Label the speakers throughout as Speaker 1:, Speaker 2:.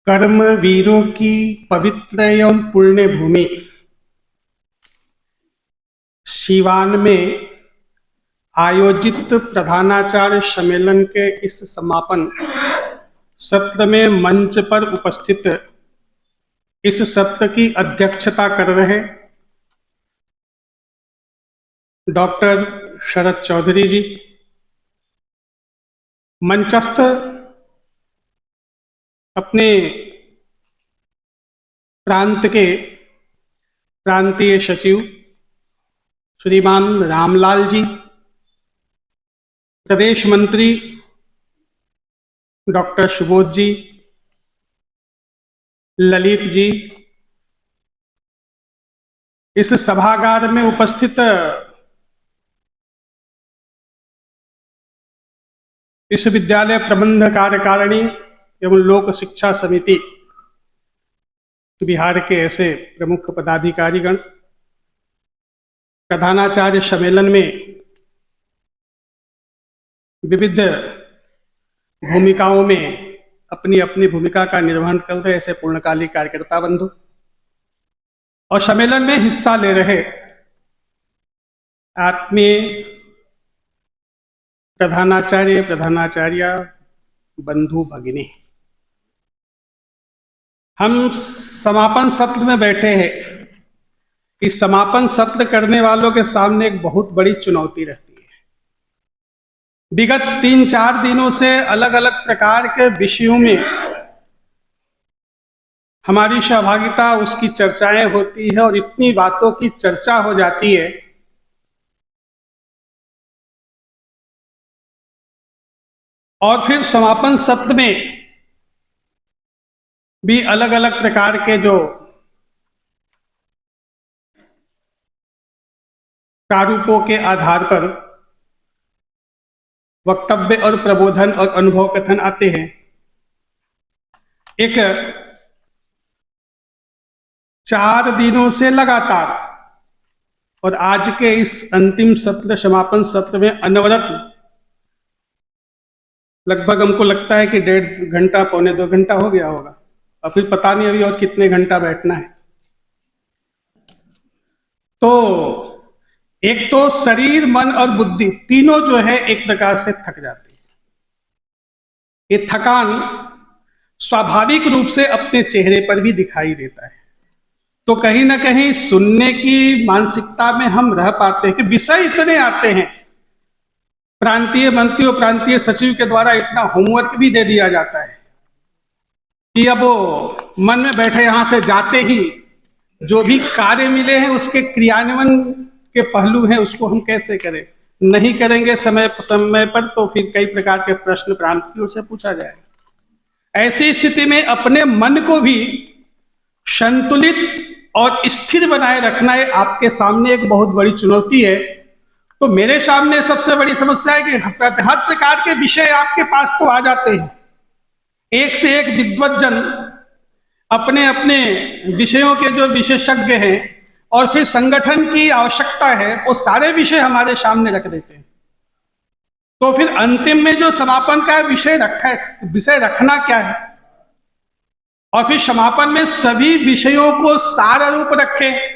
Speaker 1: कर्म वीरों की पवित्र एवं पुण्य भूमि सीवान में आयोजित प्रधानाचार्य सम्मेलन के इस समापन सत्र में मंच पर उपस्थित इस सत्र की अध्यक्षता कर रहे डॉक्टर शरद चौधरी जी, मंचस्थ अपने प्रांत के प्रांतीय सचिव श्रीमान रामलाल जी, प्रदेश मंत्री डॉक्टर सुबोध जी, ललित जी, इस सभागार में उपस्थित विश्वविद्यालय प्रबंध कार्यकारिणी एवं लोक शिक्षा समिति बिहार के ऐसे प्रमुख पदाधिकारीगण, प्रधानाचार्य सम्मेलन में विविध भूमिकाओं में अपनी अपनी भूमिका का निर्वहन कर रहे ऐसे पूर्णकालिक कार्यकर्ता बंधु और सम्मेलन में हिस्सा ले रहे आत्मीय प्रधानाचार्य बंधु भगिनी, हम समापन सत्र में बैठे हैं। इस समापन सत्र करने वालों के सामने एक बहुत बड़ी चुनौती रहती है। विगत 3-4 दिनों से अलग अलग प्रकार के विषयों में हमारी सहभागिता, उसकी चर्चाएं होती है और इतनी बातों की चर्चा हो जाती है और फिर समापन सत्र में भी अलग अलग प्रकार के जो प्रारूपों के आधार पर वक्तव्य और प्रबोधन और अनुभव कथन आते हैं। एक 4 दिनों से लगातार और आज के इस अंतिम सत्र, समापन सत्र में अनवरत लगभग हमको लगता है कि 1.5 घंटा, पौने 2 घंटा हो गया होगा और फिर पता नहीं अभी और कितने घंटा बैठना है। तो एक तो शरीर, मन और बुद्धि तीनों जो है एक प्रकार से थक जाती है। ये थकान स्वाभाविक रूप से अपने चेहरे पर भी दिखाई देता है। तो कहीं ना कहीं सुनने की मानसिकता में हम रह पाते हैं कि विषय इतने आते हैं, प्रांतीय मंत्री और प्रांतीय सचिव के द्वारा इतना होमवर्क भी दे दिया जाता है कि अब वो मन में बैठे यहां से जाते ही जो भी कार्य मिले हैं उसके क्रियान्वयन के पहलू हैं उसको हम कैसे करें, नहीं करेंगे समय पर तो फिर कई प्रकार के प्रश्न प्रांतियों से पूछा जाएगा। ऐसी स्थिति में अपने मन को भी संतुलित और स्थिर बनाए रखना है आपके सामने एक बहुत बड़ी चुनौती है। तो मेरे सामने सबसे बड़ी समस्या है कि हर प्रकार के विषय आपके पास तो आ जाते हैं, एक से एक विद्वज्जन अपने अपने विषयों के जो विशेषज्ञ हैं और फिर संगठन की आवश्यकता है वो सारे विषय हमारे सामने रख देते हैं। तो फिर अंतिम में जो समापन का विषय रखना क्या है और फिर समापन में सभी विषयों को सार रूप रखें,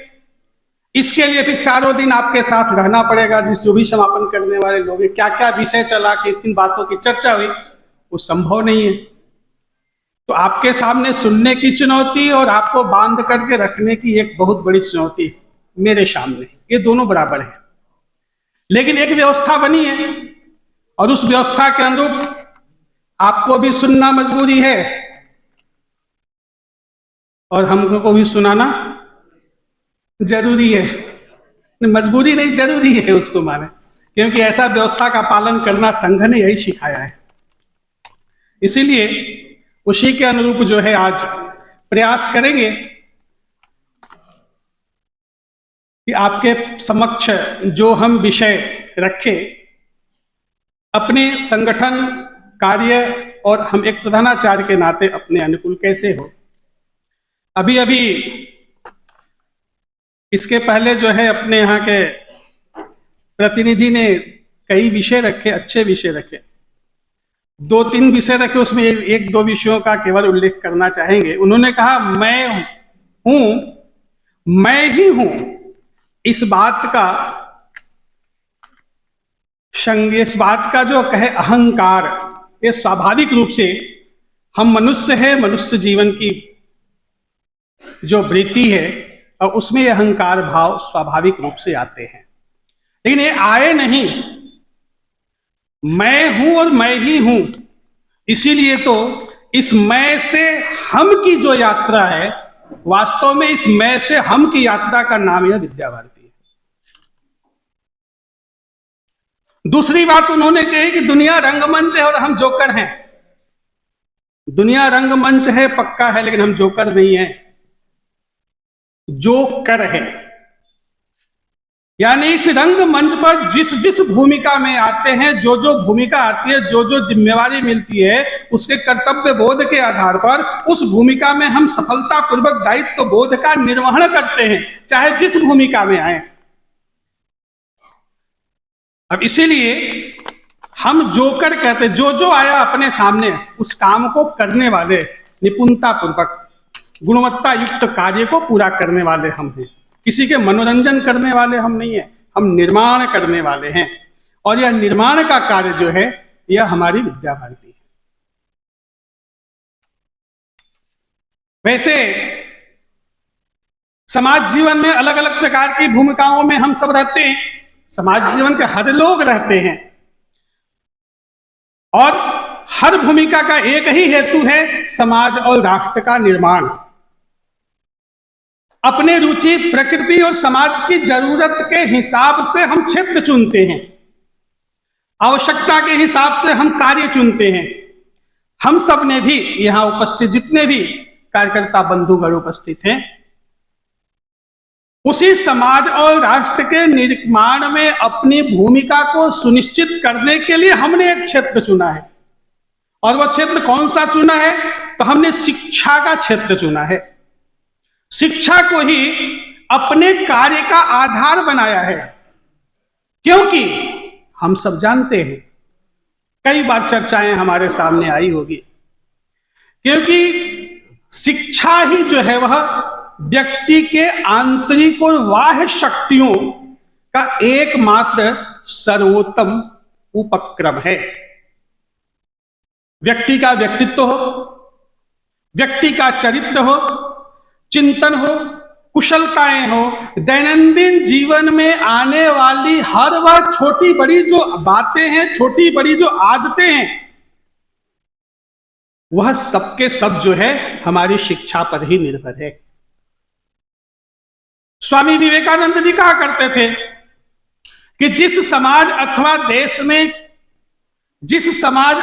Speaker 1: इसके लिए फिर 4 दिन आपके साथ रहना पड़ेगा। जो भी समापन करने वाले लोग हैं, क्या क्या विषय चला के किन बातों की चर्चा हुई वो संभव नहीं है। तो आपके सामने सुनने की चुनौती और आपको बांध करके रखने की एक बहुत बड़ी चुनौती मेरे सामने, ये दोनों बराबर है। लेकिन एक व्यवस्था बनी है और उस व्यवस्था के अनुरूप आपको भी सुनना मजबूरी है और हमको भी सुनाना जरूरी है। मजबूरी नहीं, जरूरी है उसको माने, क्योंकि ऐसा व्यवस्था का पालन करना संघ ने यही सिखाया है। इसीलिए उसी के अनुरूप जो है आज प्रयास करेंगे कि आपके समक्ष जो हम विषय रखें अपने संगठन कार्य और हम एक प्रधानाचार्य के नाते अपने अनुकूल कैसे हो। अभी अभी इसके पहले जो है अपने यहाँ के प्रतिनिधि ने कई विषय रखे, अच्छे विषय रखे। दो तीन विषय रखे, उसमें एक दो विषयों का केवल उल्लेख करना चाहेंगे। उन्होंने कहा मैं हूं, मैं ही हूं, इस बात का जो कहे अहंकार, ये स्वाभाविक रूप से हम मनुष्य है, मनुष्य जीवन की जो वृत्ति है और उसमें ये अहंकार भाव स्वाभाविक रूप से आते हैं। लेकिन ये आए नहीं, मैं हूं और मैं ही हूं। इसीलिए तो इस मैं से हम की जो यात्रा है, वास्तव में इस मैं से हम की यात्रा का नाम है विद्या भारती है। दूसरी बात उन्होंने कही कि दुनिया रंगमंच है और हम जोकर हैं। दुनिया रंगमंच है पक्का है, लेकिन हम जोकर नहीं है, जोकर है। यानी इस रंगमंच पर जिस जिस भूमिका में आते हैं, जो जो भूमिका आती है, जो जो जिम्मेवारी मिलती है, उसके कर्तव्य बोध के आधार पर उस भूमिका में हम सफलतापूर्वक दायित्व बोध का निर्वहन करते हैं, चाहे जिस भूमिका में आए। अब इसीलिए हम जोकर कहते, जो जो आया अपने सामने उस काम को करने वाले, निपुणता पूर्वक गुणवत्ता युक्त कार्य को पूरा करने वाले हम हैं। किसी के मनोरंजन करने वाले हम नहीं हैं, हम निर्माण करने वाले हैं। और यह निर्माण का कार्य जो है, यह हमारी विद्या भारती है। वैसे समाज जीवन में अलग अलग प्रकार की भूमिकाओं में हम सब रहते हैं, समाज जीवन के हर लोग रहते हैं, और हर भूमिका का एक ही हेतु है, समाज और राष्ट्र का निर्माण। अपने रुचि, प्रकृति और समाज की जरूरत के हिसाब से हम क्षेत्र चुनते हैं, आवश्यकता के हिसाब से हम कार्य चुनते हैं। हम सब ने भी, यहां उपस्थित जितने भी कार्यकर्ता बंधुगण उपस्थित हैं, उसी समाज और राष्ट्र के निर्माण में अपनी भूमिका को सुनिश्चित करने के लिए हमने एक क्षेत्र चुना है। और वह क्षेत्र कौन सा चुना है? तो हमने शिक्षा का क्षेत्र चुना है। शिक्षा को ही अपने कार्य का आधार बनाया है, क्योंकि हम सब जानते हैं, कई बार चर्चाएं हमारे सामने आई होगी, क्योंकि शिक्षा ही जो है वह व्यक्ति के आंतरिक और बाह्य शक्तियों का एकमात्र सर्वोत्तम उपक्रम है। व्यक्ति का व्यक्तित्व हो, व्यक्ति का चरित्र हो, चिंतन हो, कुशलताएं हो, दैनंदिन जीवन में आने वाली हर वह छोटी बड़ी जो बातें हैं, छोटी बड़ी जो आदतें हैं, वह सबके सब जो है हमारी शिक्षा पर ही निर्भर है। स्वामी विवेकानंद जी कहा करते थे कि जिस समाज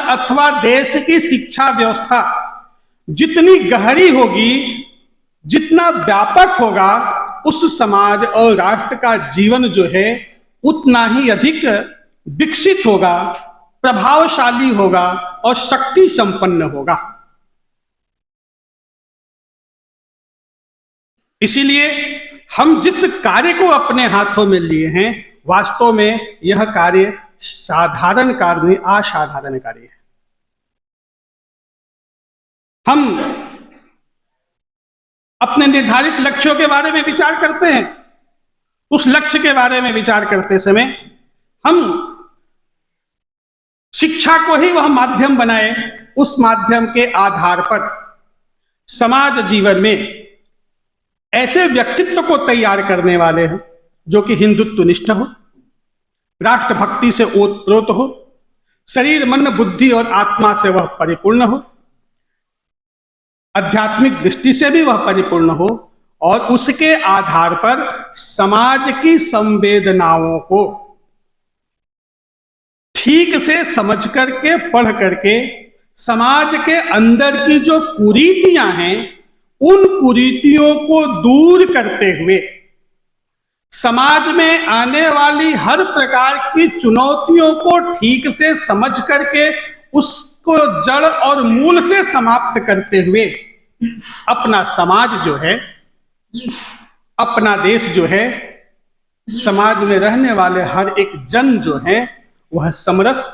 Speaker 1: अथवा देश की शिक्षा व्यवस्था जितनी गहरी होगी, जितना व्यापक होगा, उस समाज और राष्ट्र का जीवन जो है उतना ही अधिक विकसित होगा, प्रभावशाली होगा और शक्ति संपन्न होगा। इसीलिए हम जिस कार्य को अपने हाथों में लिए हैं, वास्तव में यह कार्य साधारण कार्य नहीं, असाधारण कार्य है। हम अपने निर्धारित लक्ष्यों के बारे में विचार करते हैं। उस लक्ष्य के बारे में विचार करते समय हम शिक्षा को ही वह माध्यम बनाए, उस माध्यम के आधार पर समाज जीवन में ऐसे व्यक्तित्व को तैयार करने वाले हैं जो कि हिंदुत्वनिष्ठ हो, राष्ट्रभक्ति से ओतप्रोत हो, शरीर मन बुद्धि और आत्मा से वह परिपूर्ण हो, आध्यात्मिक दृष्टि से भी वह परिपूर्ण हो, और उसके आधार पर समाज की संवेदनाओं को ठीक से समझ करके, पढ़ करके, समाज के अंदर की जो कुरीतियां हैं, उन कुरीतियों को दूर करते हुए समाज में आने वाली हर प्रकार की चुनौतियों को ठीक से समझ करके उसको जड़ और मूल से समाप्त करते हुए अपना समाज जो है, अपना देश जो है, समाज में रहने वाले हर एक जन जो है वह समरस,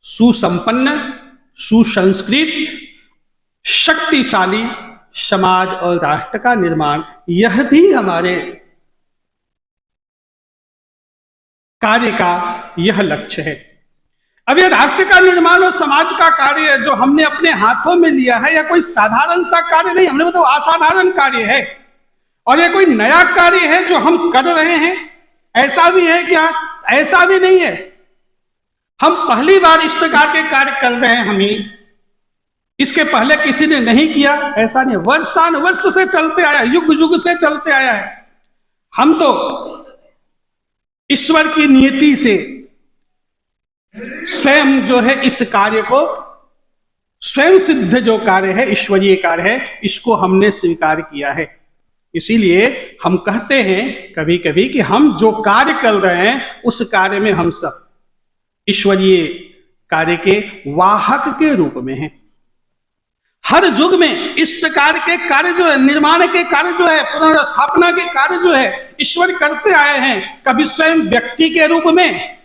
Speaker 1: सुसंपन्न सुसंस्कृत शक्तिशाली समाज और राष्ट्र का निर्माण, यह भी हमारे कार्य का यह लक्ष्य है। अब यह राष्ट्र का निर्माण और समाज का कार्य जो हमने अपने हाथों में लिया है, यह कोई साधारण सा कार्य नहीं, हमने मतलब असाधारण कार्य है, और यह कोई नया कार्य है जो हम कर रहे हैं। ऐसा भी है क्या? ऐसा भी नहीं है। हम पहली बार इस प्रकार के कार्य कर रहे हैं, हम ही, इसके पहले किसी ने नहीं किया, ऐसा नहीं। वर्षानुवर्ष से चलते आया, युग युग से चलते आया है। हम तो ईश्वर की नियति से स्वयं जो है इस कार्य को, स्वयं सिद्ध जो कार्य है, ईश्वरीय कार्य है, इसको हमने स्वीकार किया है। इसीलिए हम कहते हैं कभी कभी कि हम जो कार्य कर रहे हैं उस कार्य में हम सब ईश्वरीय कार्य के वाहक के रूप में हैं। हर युग में इस प्रकार के कार्य जो है, निर्माण के कार्य जो है, पुनर्स्थापना के कार्य जो है, ईश्वर करते आए हैं। कभी स्वयं व्यक्ति के रूप में,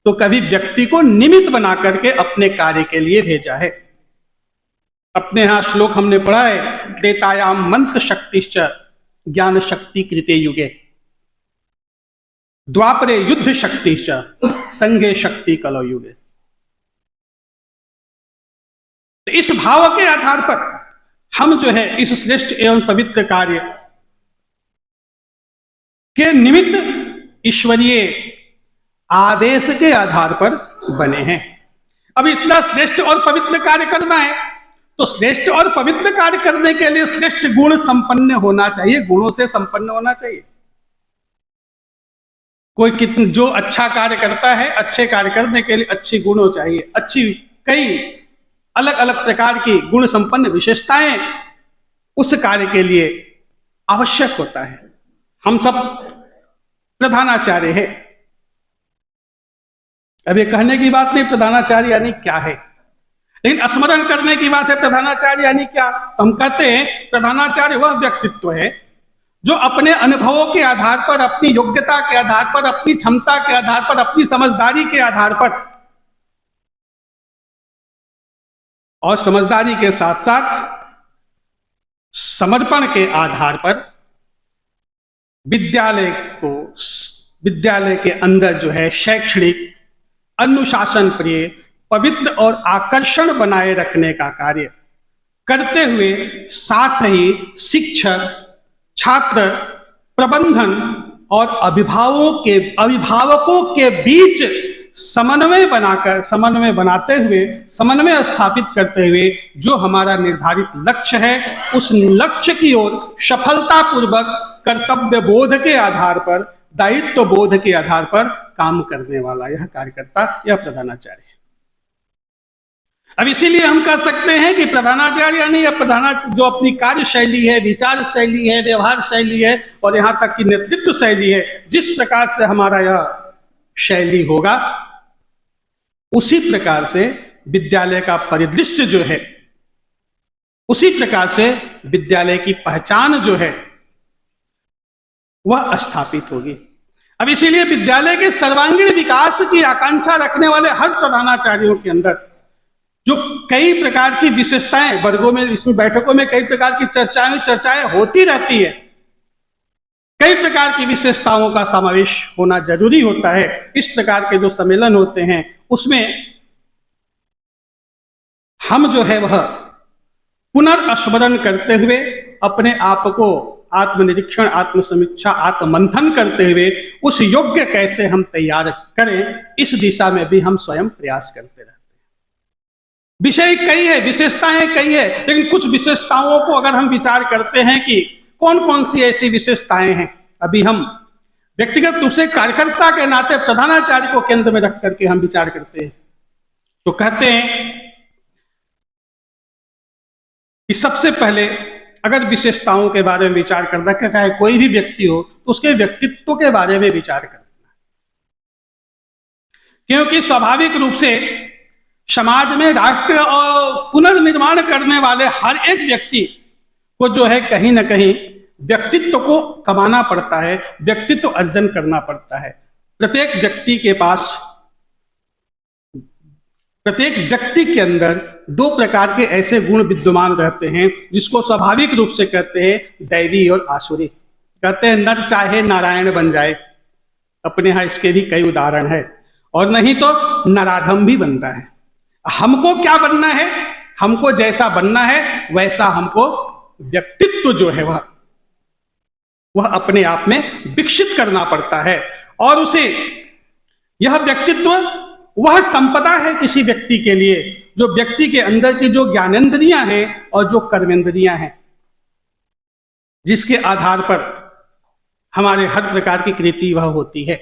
Speaker 1: तो कभी व्यक्ति को निमित्त बना करके अपने कार्य के लिए भेजा है। अपने यहां श्लोक हमने पढ़ा है, त्रेतायाम मंत्र शक्तिश्च ज्ञान शक्ति कृते युगे, द्वापरे युद्ध शक्तिश्च संघे शक्ति कलौ युगे। तो इस भाव के आधार पर हम जो है इस श्रेष्ठ एवं पवित्र कार्य के निमित्त ईश्वरीय आदेश के आधार पर बने हैं। अब इतना श्रेष्ठ और पवित्र कार्य करना है, तो श्रेष्ठ और पवित्र कार्य करने के लिए श्रेष्ठ गुण संपन्न होना चाहिए, गुणों से संपन्न होना चाहिए। कोई कितने जो अच्छा कार्य करता है, अच्छे कार्य करने के लिए अच्छी गुणों चाहिए, अच्छी कई अलग अलग प्रकार की गुण संपन्न विशेषताएं उस कार्य के लिए आवश्यक होता है। हम सब प्रधानाचार्य है। अब ये कहने की बात नहीं प्रधानाचार्य यानी क्या है, लेकिन स्मरण करने की बात है प्रधानाचार्य यानी क्या। हम कहते हैं प्रधानाचार्य वह व्यक्तित्व है जो अपने अनुभवों के आधार पर, अपनी योग्यता के आधार पर, अपनी क्षमता के आधार पर, अपनी समझदारी के आधार पर, और समझदारी के साथ साथ समर्पण के आधार पर विद्यालय के अंदर जो है शैक्षणिक, अनुशासन प्रिय, पवित्र और आकर्षण बनाए रखने का कार्य करते हुए, साथ ही शिक्षक, छात्र, प्रबंधन और अभिभावकों के बीच समन्वय बनाते हुए, समन्वय स्थापित करते हुए जो हमारा निर्धारित लक्ष्य है, उस लक्ष्य की ओर सफलतापूर्वक कर्तव्य बोध के आधार पर, दायित्व बोध के आधार पर काम करने वाला यह कार्यकर्ता, यह प्रधानाचार्य है। अब इसीलिए हम कह सकते हैं कि प्रधानाचार्य यानी जो अपनी कार्य शैली है, विचार शैली है, व्यवहार शैली है और यहां तक कि नेतृत्व शैली है, जिस प्रकार से हमारा यह शैली होगा, उसी प्रकार से विद्यालय का परिदृश्य जो है, उसी प्रकार से विद्यालय की पहचान जो है वह स्थापित होगी। अब इसीलिए विद्यालय के सर्वांगीण विकास की आकांक्षा रखने वाले हर प्रधानाचार्यों के अंदर जो कई प्रकार की विशेषताएं, वर्गों में, इसमें बैठकों में कई प्रकार की चर्चाएं होती रहती है, कई प्रकार की विशेषताओं का समावेश होना जरूरी होता है। इस प्रकार के जो सम्मेलन होते हैं उसमें हम जो है वह पुनर्स्मरण करते हुए अपने आप को आत्मनिरीक्षण, आत्मसमीक्षा, आत्ममंथन करते हुए उस योग्य कैसे हम तैयार करें, इस दिशा में भी हम स्वयं प्रयास करते रहते हैं। विषय कई है, विशेषताएं कई है, लेकिन कुछ विशेषताओं को अगर हम विचार करते हैं कि कौन कौन सी ऐसी विशेषताएं हैं, अभी हम व्यक्तिगत रूप से कार्यकर्ता के नाते प्रधानाचार्य को केंद्र में रख करके हम विचार करते हैं, तो कहते हैं कि सबसे पहले अगर विशेषताओं के बारे में विचार करना, चाहे कोई भी व्यक्ति हो, तो उसके व्यक्तित्व के बारे में विचार करना, क्योंकि स्वाभाविक रूप से समाज में राष्ट्र और पुनर्निर्माण करने वाले हर एक व्यक्ति को जो है कहीं ना कहीं व्यक्तित्व को कमाना पड़ता है, व्यक्तित्व अर्जन करना पड़ता है। प्रत्येक व्यक्ति के पास प्रत्येक व्यक्ति के अंदर दो प्रकार के ऐसे गुण विद्यमान रहते हैं जिसको स्वाभाविक रूप से कहते हैं दैवी और आसुरी। कहते हैं नर चाहे नारायण बन जाए, अपने यहां इसके भी कई उदाहरण है, और नहीं तो नराधम भी बनता है। हमको क्या बनना है? हमको जैसा बनना है वैसा हमको व्यक्तित्व जो है वह अपने आप में विकसित करना पड़ता है। और उसे यह व्यक्तित्व वह संपदा है किसी व्यक्ति के लिए जो व्यक्ति के अंदर की जो ज्ञानेंद्रियां हैं और जो कर्मेंद्रियां हैं, जिसके आधार पर हमारे हर प्रकार की कृति वह होती है।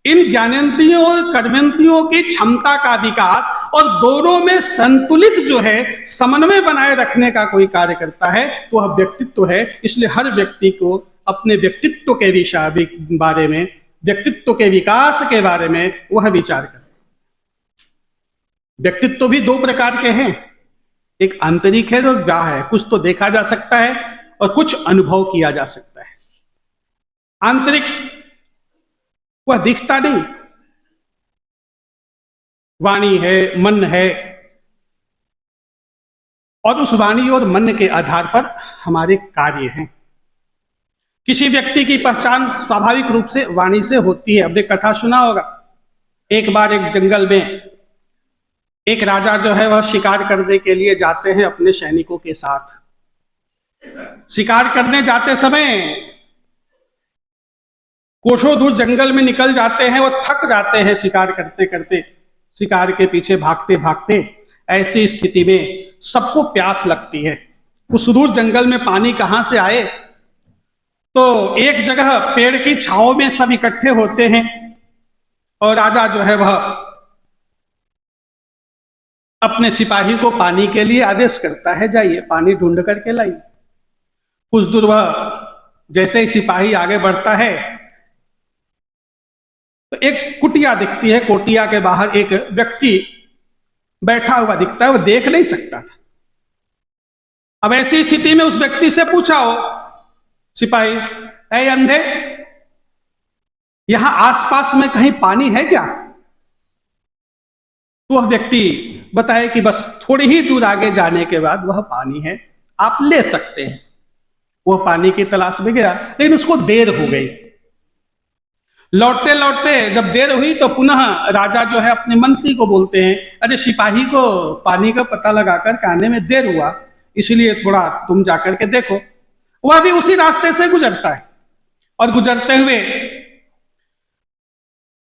Speaker 1: इन ज्ञानेंद्रियों और कर्मेंद्रियों की क्षमता का विकास और दोनों में संतुलित जो है समन्वय बनाए रखने का कोई कार्य करता है तो वह व्यक्तित्व है। इसलिए हर व्यक्ति को अपने व्यक्तित्व के बारे में, व्यक्तित्व के विकास के बारे में वह विचार करें। व्यक्तित्व भी दो प्रकार के हैं, एक आंतरिक है और बाह्य है। कुछ तो देखा जा सकता है और कुछ अनुभव किया जा सकता है। आंतरिक वह दिखता नहीं, वाणी है, मन है, और उस वाणी और मन के आधार पर हमारे कार्य हैं। किसी व्यक्ति की पहचान स्वाभाविक रूप से वाणी से होती है। आपने कथा सुना होगा, एक बार एक जंगल में एक राजा जो है वह शिकार करने के लिए जाते हैं अपने सैनिकों के साथ। शिकार करने जाते समय कोसों दूर जंगल में निकल जाते हैं, वो थक जाते हैं शिकार करते करते, शिकार के पीछे भागते भागते। ऐसी स्थिति में सबको प्यास लगती है। उस दूर जंगल में पानी कहां से आए? तो एक जगह पेड़ की छांव में सब इकट्ठे होते हैं और राजा जो है वह अपने सिपाही को पानी के लिए आदेश करता है, जाइए पानी ढूंढ करके लाइए। कुछ दूर वह जैसे ही सिपाही आगे बढ़ता है तो एक कुटिया दिखती है। कुटिया के बाहर एक व्यक्ति बैठा हुआ दिखता है, वो देख नहीं सकता था। अब ऐसी स्थिति में उस व्यक्ति से पूछा हो सिपाही, ऐ अंधे, यहां आसपास में कहीं पानी है क्या? तो वह व्यक्ति बताए कि बस थोड़ी ही दूर आगे जाने के बाद वह पानी है, आप ले सकते हैं। वह पानी की तलाश में गया, लेकिन उसको देर हो गई। लौटते लौटते जब देर हुई तो पुनः राजा जो है अपने मंत्री को बोलते हैं, अरे सिपाही को पानी का पता लगाकर आने में देर हुआ, इसलिए थोड़ा तुम जाकर के देखो। वह भी उसी रास्ते से गुजरता है और गुजरते हुए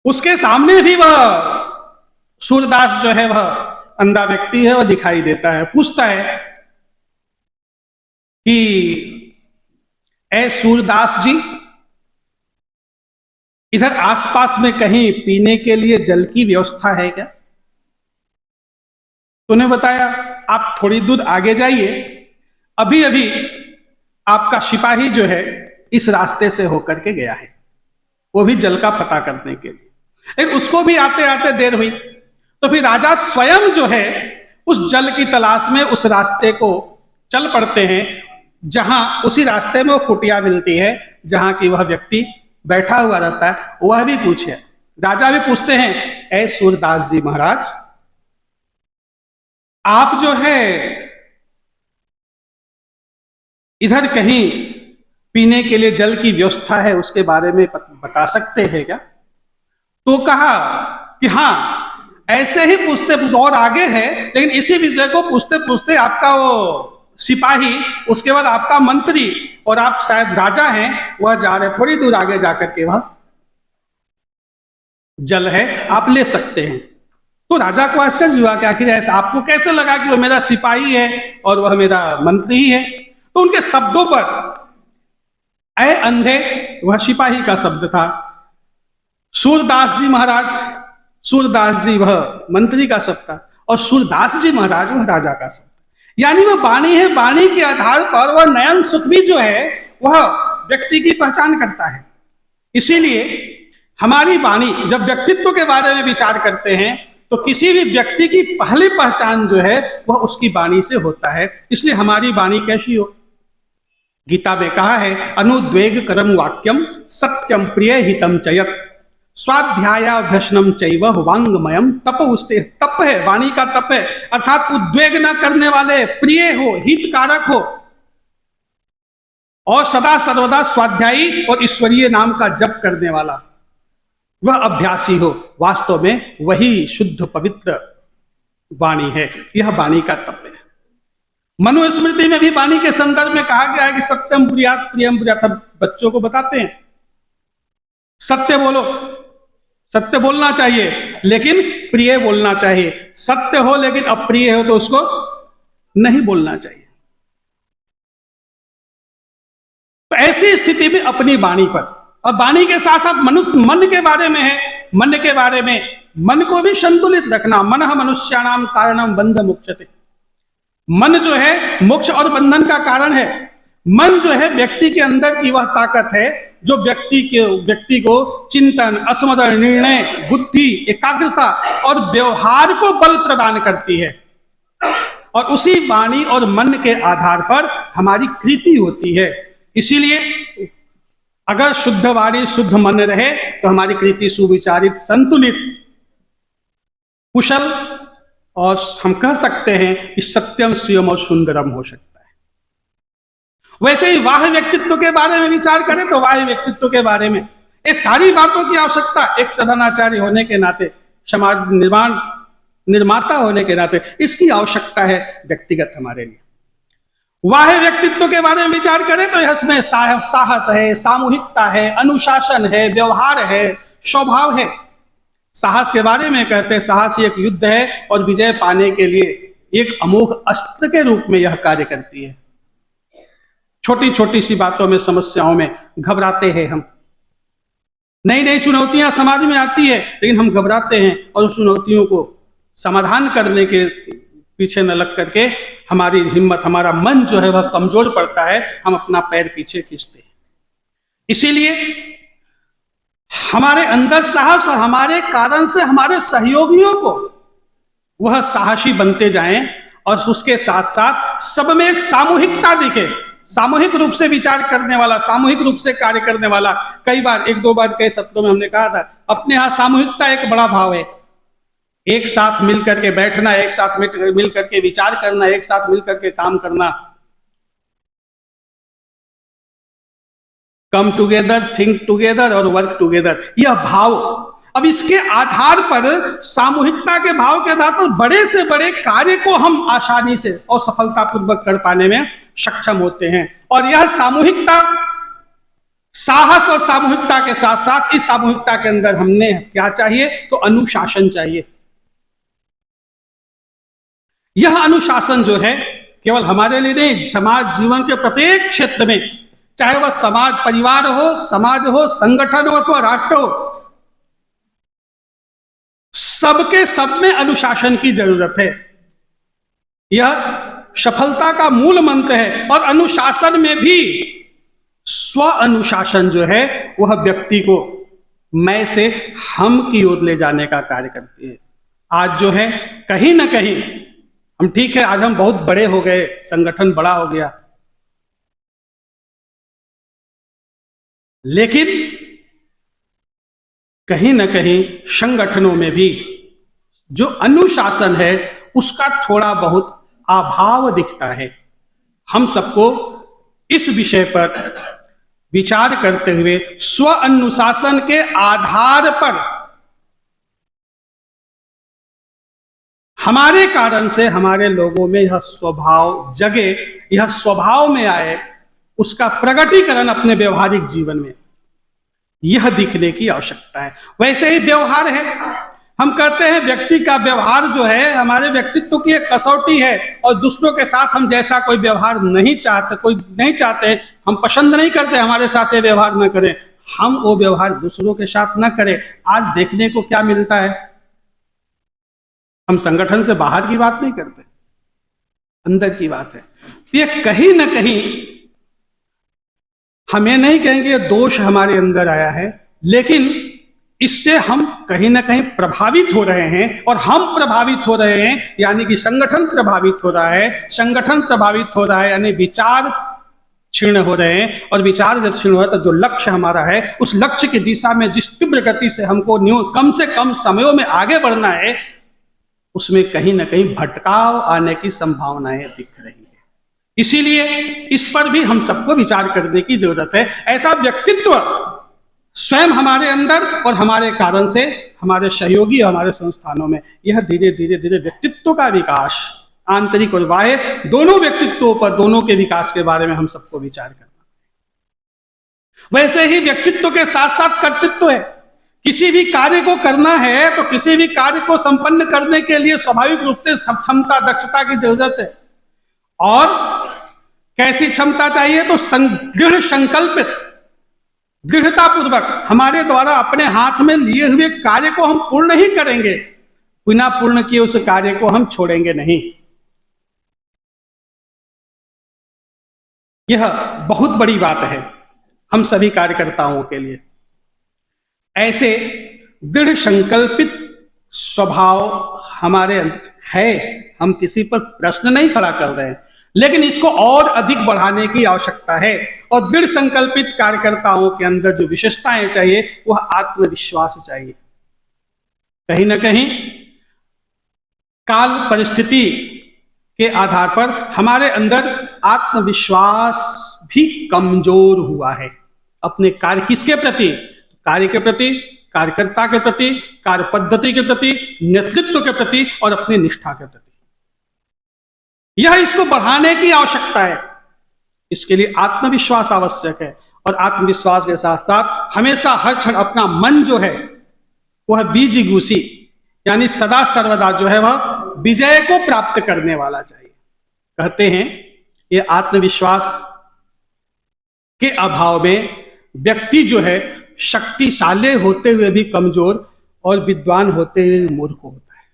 Speaker 1: उसके सामने भी वह सूरदास जो है वह अंधा व्यक्ति है, वह दिखाई देता है। पूछता है कि ऐ सूरदास जी, इधर आसपास में कहीं पीने के लिए जल की व्यवस्था है क्या? तूने बताया आप थोड़ी दूर आगे जाइए, अभी अभी आपका सिपाही जो है इस रास्ते से होकर के गया है, वो भी जल का पता करने के लिए। लेकिन उसको भी आते आते देर हुई, तो फिर राजा स्वयं जो है उस जल की तलाश में उस रास्ते को चल पड़ते हैं, जहां उसी रास्ते में वो कुटिया मिलती है जहां की वह व्यक्ति बैठा हुआ रहता है। वह भी पूछे, राजा भी पूछते हैं, ऐ सूरदास जी महाराज, आप जो है इधर कहीं पीने के लिए जल की व्यवस्था है उसके बारे में बता सकते हैं क्या? तो कहा कि हाँ, ऐसे ही पूछते और आगे है, लेकिन इसी विषय को पूछते पूछते आपका वो सिपाही, उसके बाद आपका मंत्री और आप शायद राजा हैं, वह जा रहे, थोड़ी दूर आगे जाकर के वह जल है, आप ले सकते हैं। तो राजा को आश्चर्य हुआ कि आखिर ऐसा आपको कैसे लगा कि वह मेरा सिपाही है और वह मेरा मंत्री ही है? तो उनके शब्दों पर ऐ अंधे वह सिपाही का शब्द था, सूरदास जी महाराज, सूरदास जी वह मंत्री का शब्द था, और सूरदास जी महाराज वह राजा का शब्द। यानी वह वाणी है, वाणी के आधार पर वह नयन सुख भी जो है वह व्यक्ति की पहचान करता है। इसीलिए हमारी वाणी, जब व्यक्तित्व के बारे में विचार करते हैं तो किसी भी व्यक्ति की पहली पहचान जो है वह उसकी वाणी से होता है। इसलिए हमारी वाणी कैसी हो? गीता में कहा है, अनुद्वेग करम वाक्यम सत्यम प्रिय हितम चयत, स्वाध्यायाभ्यसनम चैव वांगमयम तप, उसते तप है, वाणी का तप है, अर्थात उद्वेग न करने वाले, प्रिय हो, हितकारक हो और सदा सर्वदा स्वाध्यायी और ईश्वरीय नाम का जप करने वाला, वह अभ्यासी हो। वास्तव में वही शुद्ध पवित्र वाणी है। यह वाणी का तप है। मनुस्मृति में भी वाणी के संदर्भ में कहा गया है कि सत्यम ब्रूयात् प्रियम ब्रूयात्। बच्चों को बताते हैं सत्य बोलो, सत्य बोलना चाहिए लेकिन प्रिय बोलना चाहिए। सत्य हो लेकिन अप्रिय हो तो उसको नहीं बोलना चाहिए। तो ऐसी स्थिति में अपनी वाणी पर, और वाणी के साथ साथ मनुष्य मन के बारे में है, मन के बारे में, मन को भी संतुलित रखना। मनः मनुष्याणाम कारणम बंध मुच्यते। मन जो है मोक्ष और बंधन का कारण है। मन जो है व्यक्ति के अंदर की वह ताकत है जो व्यक्ति को चिंतन, अस्मरण, निर्णय, बुद्धि, एकाग्रता और व्यवहार को बल प्रदान करती है। और उसी वाणी और मन के आधार पर हमारी कृति होती है। इसीलिए अगर शुद्ध वाणी शुद्ध मन रहे तो हमारी कृति सुविचारित, संतुलित, कुशल और हम कह सकते हैं कि सत्यम स्वयं और सुंदरम हो सकता है। वैसे ही वाह्य व्यक्तित्व के बारे में विचार करें तो वाह्य व्यक्तित्व के बारे में ये सारी बातों की आवश्यकता एक प्रधानाचार्य होने के नाते, समाज निर्माता होने के नाते इसकी आवश्यकता है व्यक्तिगत हमारे लिए। वाह्य व्यक्तित्व के बारे में विचार करें तो इसमें साहस है, सामूहिकता है, अनुशासन है, व्यवहार है, स्वभाव है। साहस के बारे में कहते हैं साहस एक युद्ध है और विजय पाने के लिए एक अमोघ अस्त्र के रूप में यह कार्य करती है। छोटी छोटी सी बातों में, समस्याओं में घबराते हैं हम। नई नई चुनौतियां समाज में आती है लेकिन हम घबराते हैं और उस चुनौतियों को समाधान करने के पीछे न लग करके हमारी हिम्मत, हमारा मन जो है वह कमजोर पड़ता है, हम अपना पैर पीछे खींचते हैं। इसीलिए हमारे अंदर साहस और हमारे कारण से हमारे सहयोगियों को वह साहसी बनते जाएं और उसके साथ साथ सब में एक सामूहिकता दिखे, सामूहिक रूप से विचार करने वाला, सामूहिक रूप से कार्य करने वाला। कई बार, एक दो बार कई सत्रों में हमने कहा था, अपने यहां सामूहिकता एक बड़ा भाव है। एक साथ मिल करके बैठना, एक साथ मिल करके विचार करना, एक साथ मिल करके काम करना। कम टुगेदर, थिंक टुगेदर और वर्क टुगेदर, यह भाव। अब इसके आधार पर, सामूहिकता के भाव के आधार पर बड़े से बड़े कार्य को हम आसानी से और सफलतापूर्वक कर पाने में सक्षम होते हैं। और यह सामूहिकता, साहस और सामूहिकता के साथ साथ इस सामूहिकता के अंदर हमने क्या चाहिए तो अनुशासन चाहिए। यह अनुशासन जो है केवल हमारे लिए नहीं, समाज जीवन के प्रत्येक क्षेत्र में, चाहे वह समाज, परिवार हो, समाज हो, संगठन हो अथवा राष्ट्र हो, सबके सब में अनुशासन की जरूरत है। यह सफलता का मूल मंत्र है। और अनुशासन में भी स्व अनुशासन जो है वह व्यक्ति को मैं से हम की ओर ले जाने का कार्य करती है। आज जो है कहीं ना कहीं हम, ठीक है आज हम बहुत बड़े हो गए, संगठन बड़ा हो गया, लेकिन कहीं ना कहीं संगठनों में भी जो अनुशासन है उसका थोड़ा बहुत अभाव दिखता है। हम सबको इस विषय पर विचार करते हुए स्व अनुशासन के आधार पर हमारे कारण से हमारे लोगों में यह स्वभाव जगे, यह स्वभाव में आए, उसका प्रकटीकरण अपने व्यवहारिक जीवन में यह दिखने की आवश्यकता है। वैसे ही व्यवहार है, हम कहते हैं व्यक्ति का व्यवहार जो है हमारे व्यक्तित्व की एक कसौटी है। और दूसरों के साथ हम जैसा कोई व्यवहार नहीं चाहते, हम पसंद नहीं करते हमारे साथ ये व्यवहार न करें, हम वो व्यवहार दूसरों के साथ न करें। आज देखने को क्या मिलता है, हम संगठन से बाहर की बात नहीं करते, अंदर की बात है। ये कहीं ना कहीं, हम ये नहीं कहेंगे दोष हमारे अंदर आया है, लेकिन इससे हम कहीं ना कहीं प्रभावित हो रहे हैं। और हम प्रभावित हो रहे हैं यानी कि संगठन प्रभावित हो रहा है, संगठन प्रभावित हो रहा है यानी विचार क्षीण हो रहे हैं, और विचार जब क्षीण हो रहा है तो जो लक्ष्य हमारा है उस लक्ष्य की दिशा में जिस तीव्र गति से हमको कम से कम समयों में आगे बढ़ना है, उसमें कहीं ना कहीं भटकाव आने की संभावनाएं दिख रही है। इसीलिए इस पर भी हम सबको विचार करने की जरूरत है। ऐसा व्यक्तित्व स्वयं हमारे अंदर और हमारे कारण से हमारे सहयोगी हमारे संस्थानों में यह धीरे धीरे धीरे व्यक्तित्व का विकास, आंतरिक और बाह्य दोनों व्यक्तित्वों पर, दोनों के विकास के बारे में हम सबको विचार करना। वैसे ही व्यक्तित्व के साथ साथ कर्तृत्व है। किसी भी कार्य को करना है तो किसी भी कार्य को संपन्न करने के लिए स्वाभाविक रूप से क्षमता, दक्षता की जरूरत है। और कैसी क्षमता चाहिए? तो दृढ़ संकल्पित, दृढ़ता पूर्वक हमारे द्वारा अपने हाथ में लिए हुए कार्य को हम पूर्ण ही करेंगे, बिना पूर्ण किए उस कार्य को हम छोड़ेंगे नहीं। यह बहुत बड़ी बात है हम सभी कार्यकर्ताओं के लिए। ऐसे दृढ़ संकल्पित स्वभाव हमारे अंदर है, हम किसी पर प्रश्न नहीं खड़ा कर रहे हैं, लेकिन इसको और अधिक बढ़ाने की आवश्यकता है। और दृढ़ संकल्पित कार्यकर्ताओं के अंदर जो विशेषताएं चाहिए वह आत्मविश्वास चाहिए। कहीं ना कहीं काल परिस्थिति के आधार पर हमारे अंदर आत्मविश्वास भी कमजोर हुआ है अपने कार्य, किसके प्रति? कार्य के प्रति, कार्यकर्ता के प्रति, कार्य पद्धति के प्रति, नेतृत्व के प्रति और अपनी निष्ठा के प्रति। यह इसको बढ़ाने की आवश्यकता है। इसके लिए आत्मविश्वास आवश्यक है, और आत्मविश्वास के साथ साथ हमेशा हर क्षण अपना मन जो है वह बीजिगुषी, यानी सदा सर्वदा जो है वह विजय को प्राप्त करने वाला चाहिए। कहते हैं ये आत्मविश्वास के अभाव में व्यक्ति जो है शक्तिशाली होते हुए भी कमजोर और विद्वान होते हुए भी मूर्ख होता है।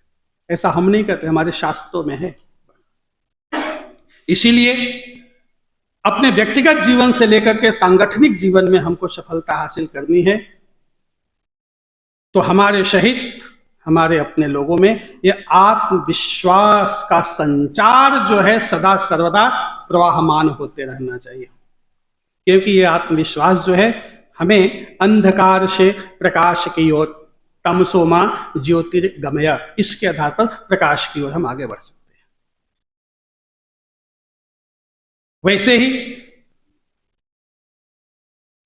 Speaker 1: ऐसा हम नहीं कहते, हमारे शास्त्रों में है। इसीलिए अपने व्यक्तिगत जीवन से लेकर के सांगठनिक जीवन में हमको सफलता हासिल करनी है, तो हमारे सहित हमारे अपने लोगों में यह आत्मविश्वास का संचार जो है सदा सर्वदा प्रवाहमान होते रहना चाहिए। क्योंकि यह आत्मविश्वास जो है हमें अंधकार से प्रकाश की ओर, तमसो मां ज्योतिर्गमय, इसके आधार पर प्रकाश की ओर हम आगे बढ़ सकते हैं। वैसे ही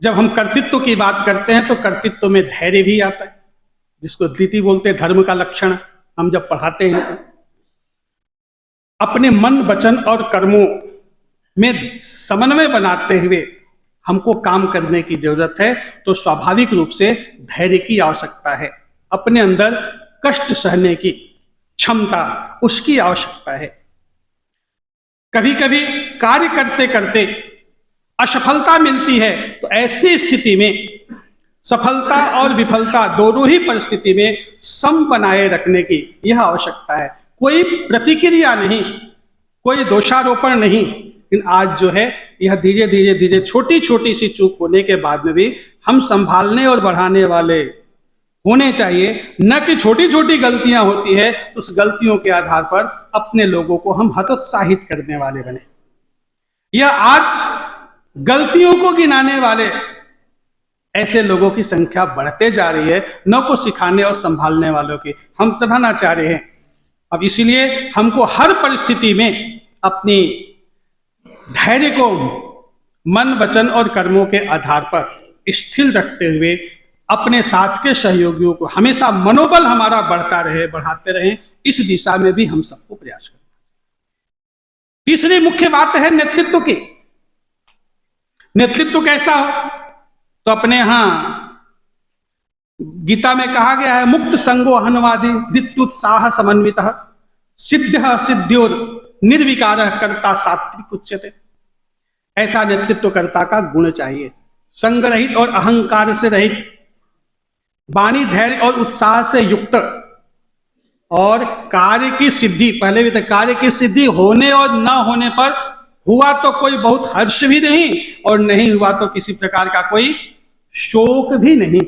Speaker 1: जब हम कर्तृत्व की बात करते हैं तो कर्तृत्व में धैर्य भी आता है, जिसको धृति बोलते हैं, धर्म का लक्षण। हम जब पढ़ाते हैं तो अपने मन, वचन और कर्मों में समन्वय बनाते हुए हमको काम करने की जरूरत है। तो स्वाभाविक रूप से धैर्य की आवश्यकता है, अपने अंदर कष्ट सहने की क्षमता उसकी आवश्यकता है। कभी कभी कार्य करते करते असफलता मिलती है, तो ऐसी स्थिति में सफलता और विफलता दोनों ही परिस्थिति में सम बनाए रखने की यह आवश्यकता है। कोई प्रतिक्रिया नहीं, कोई दोषारोपण नहीं, लेकिन आज जो है यह धीरे धीरे धीरे छोटी छोटी सी चूक होने के बाद में भी हम संभालने और बढ़ाने वाले होने चाहिए, न कि छोटी छोटी गलतियां होती है तो उस गलतियों के आधार पर अपने लोगों को हम हतोत्साहित करने वाले बने। यह आज गलतियों को गिनाने वाले ऐसे लोगों की संख्या बढ़ते जा रही है, न को सिखाने और संभालने वालों की हम प्रधानाचार्य हैं। अब इसीलिए हमको हर परिस्थिति में अपनी धैर्य को मन, वचन और कर्मों के आधार पर स्थिर रखते हुए अपने साथ के सहयोगियों को हमेशा मनोबल हमारा बढ़ता रहे, बढ़ाते रहे, इस दिशा में भी हम सबको प्रयास करना चाहिए। तीसरी मुख्य बात है नेतृत्व की। नेतृत्व कैसा हो? तो अपने यहां गीता में कहा गया है, मुक्त संगो अहनवादी धृत्युत्साह समन्वितः सिद्ध सिद्ध्योर निर्विकार कर्ता सात्विक उच्यते। ऐसा नेतृत्वकर्ता का गुण चाहिए, संग रहित और अहंकार से रहित, वाणी, धैर्य और उत्साह से युक्त, और कार्य की सिद्धि, पहले भी तो कार्य की सिद्धि होने और न होने पर हुआ तो कोई बहुत हर्ष भी नहीं, और नहीं हुआ तो किसी प्रकार का कोई शोक भी नहीं।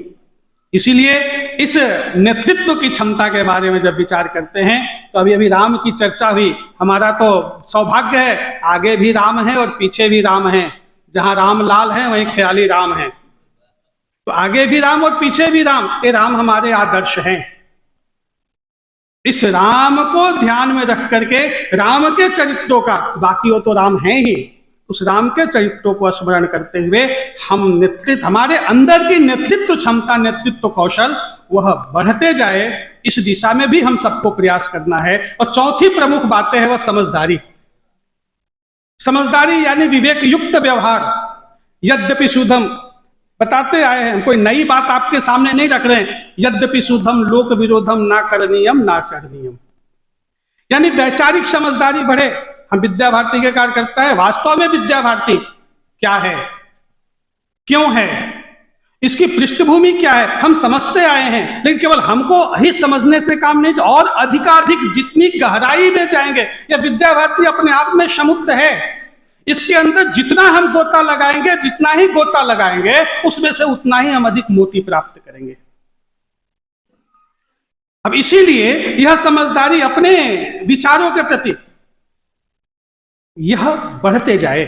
Speaker 1: इसीलिए इस नेतृत्व की क्षमता के बारे में जब विचार करते हैं तो अभी अभी राम की चर्चा हुई। हमारा तो सौभाग्य है, आगे भी राम है और पीछे भी राम है, जहां राम लाल है वहीं ख्याली राम है। तो आगे भी राम और पीछे भी राम, ये राम हमारे आदर्श हैं। इस राम को ध्यान में रख करके राम के चरित्रों का, बाकी वो तो राम है ही, उस राम के चरित्रों को स्मरण करते हुए हम नेतृत्व, हमारे अंदर की नेतृत्व क्षमता, नेतृत्व कौशल वह बढ़ते जाए, इस दिशा में भी हम सबको प्रयास करना है। और चौथी प्रमुख बातें है वह समझदारी। समझदारी यानी विवेक युक्त व्यवहार। यद्यपि सुधम, बताते आए हैं, कोई नई बात आपके सामने नहीं रख रहे हैं। यद्यपि सुधम लोक विरोधम ना करणीयम ना चरणीयम, यानी वैचारिक समझदारी बढ़े। हम विद्या भारती के कार्यकर्ता है, वास्तव में विद्या भारती क्या है, क्यों है, इसकी पृष्ठभूमि क्या है, हम समझते आए हैं। लेकिन केवल हमको ही समझने से काम नहीं, और अधिकाधिक जितनी गहराई में जाएंगे, यह विद्या भारती अपने आप में समुद्र है। इसके अंदर जितना हम गोता लगाएंगे, जितना ही गोता लगाएंगे, उसमें से उतना ही हम अधिक मोती प्राप्त करेंगे। अब इसीलिए यह समझदारी अपने विचारों के प्रति यह बढ़ते जाए,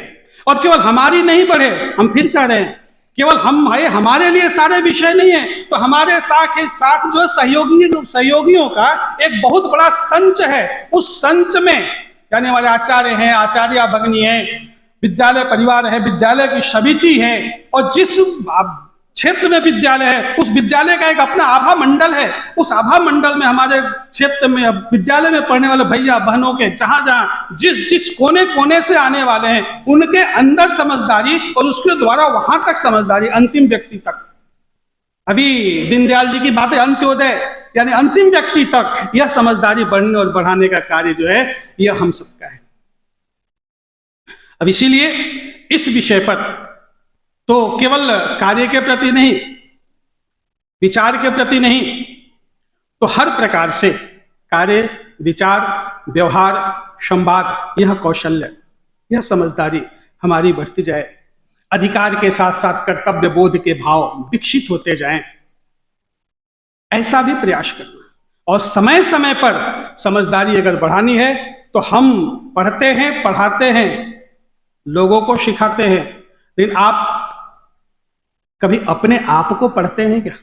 Speaker 1: और केवल हमारी नहीं बढ़े, हम फिर कह रहे हैं केवल हम है, हमारे लिए सारे विषय नहीं है, तो हमारे साथ जो सहयोगियों का एक बहुत बड़ा संच है। उस संच में यानी हमारे आचार्य हैं, आचार्य भगिनी है, विद्यालय परिवार है, विद्यालय की समिति है, और जिस क्षेत्र में विद्यालय है उस विद्यालय का एक अपना आभा मंडल है। उस आभा मंडल में हमारे क्षेत्र में विद्यालय में पढ़ने वाले भैया बहनों के जहां जहां जिस कोने कोने से आने वाले हैं, उनके अंदर समझदारी, और उसके द्वारा वहां तक समझदारी, अंतिम व्यक्ति तक। अभी दीनदयाल जी की बातें, अंत्योदय यानी अंतिम व्यक्ति तक यह समझदारी बढ़ने और बढ़ाने का कार्य जो है यह हम सबका है। अब इसीलिए इस विषय पर तो केवल कार्य के प्रति नहीं, विचार के प्रति नहीं, तो हर प्रकार से कार्य, विचार, व्यवहार, संवाद, यह कौशल्य, यह समझदारी हमारी बढ़ती जाए। अधिकार के साथ साथ कर्तव्य बोध के भाव विकसित होते जाएं, ऐसा भी प्रयास करना। और समय समय पर समझदारी अगर बढ़ानी है तो हम पढ़ते हैं, पढ़ाते हैं, लोगों को सिखाते हैं, लेकिन आप कभी अपने आप को पढ़ते हैं क्या?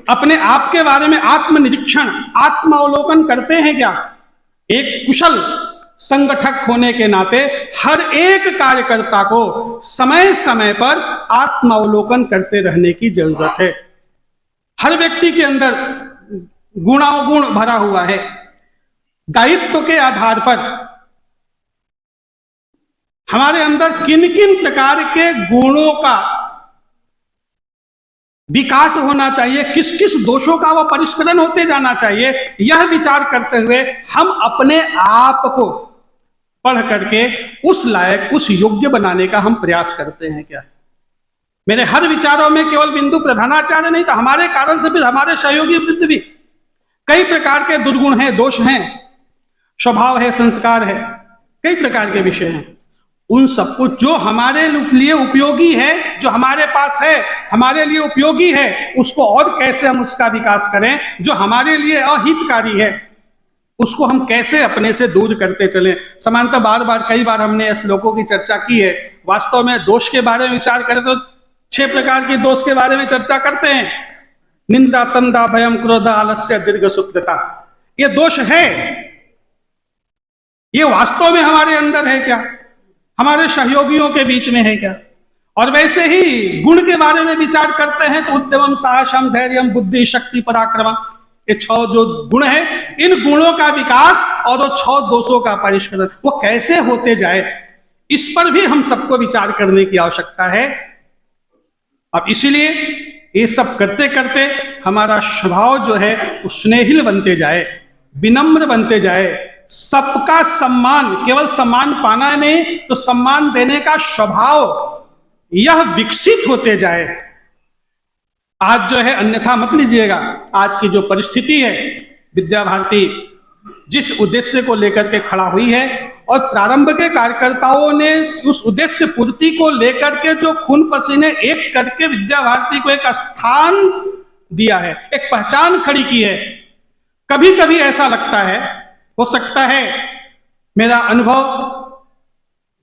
Speaker 1: अपने आप के बारे में आत्मनिरीक्षण, आत्मावलोकन करते हैं क्या? एक कुशल संगठक होने के नाते हर एक कार्यकर्ता को समय समय पर आत्मावलोकन करते रहने की जरूरत है। हर व्यक्ति के अंदर गुणावगुण भरा हुआ है। दायित्व के आधार पर हमारे अंदर किन किन प्रकार के गुणों का विकास होना चाहिए, किस किस दोषों का वह परिष्करण होते जाना चाहिए, यह विचार करते हुए हम अपने आप को पढ़ करके उस लायक, उस योग्य बनाने का हम प्रयास करते हैं क्या? मेरे हर विचारों में केवल बिंदु प्रधानाचार्य नहीं था, हमारे कारण से भी हमारे सहयोगी वृत्त भी कई प्रकार के दुर्गुण हैं, दोष हैं, स्वभाव है, संस्कार है, कई प्रकार के विषय हैं। उन सबको जो हमारे लिए उपयोगी है, जो हमारे पास है, हमारे लिए उपयोगी है, उसको और कैसे हम उसका विकास करें, जो हमारे लिए अहितकारी है उसको हम कैसे अपने से दूर करते चलें। समानता बार बार कई बार हमने श्लोकों की चर्चा की है। वास्तव में दोष के बारे में विचार करें तो 6 प्रकार के दोष के बारे में चर्चा करते हैं। निंदा, तंदा, भयम, क्रोध, आलस्य, दीर्घ सूत्रता, ये दोष है। ये वास्तव में हमारे अंदर है क्या? हमारे सहयोगियों के बीच में है क्या? और वैसे ही गुण के बारे में विचार करते हैं तो उद्यमम, साहसम, धैर्यम, बुद्धि, शक्ति, पराक्रम, ये 6 जो गुण है, इन गुणों का विकास और वो 6 दोषों का परिष्करण वो कैसे होते जाए, इस पर भी हम सबको विचार करने की आवश्यकता है। अब इसीलिए ये सब करते करते हमारा स्वभाव जो है वो स्नेहिल बनते जाए, विनम्र बनते जाए, सबका सम्मान, केवल सम्मान पाना नहीं तो सम्मान देने का स्वभाव यह विकसित होते जाए। आज जो है, अन्यथा मत लीजिएगा, आज की जो परिस्थिति है, विद्या भारती जिस उद्देश्य को लेकर के खड़ा हुई है और प्रारंभ के कार्यकर्ताओं ने उस उद्देश्य पूर्ति को लेकर के जो खून पसीने एक करके विद्या भारती को एक स्थान दिया है, एक पहचान खड़ी की है। कभी कभी ऐसा लगता है, हो सकता है मेरा अनुभव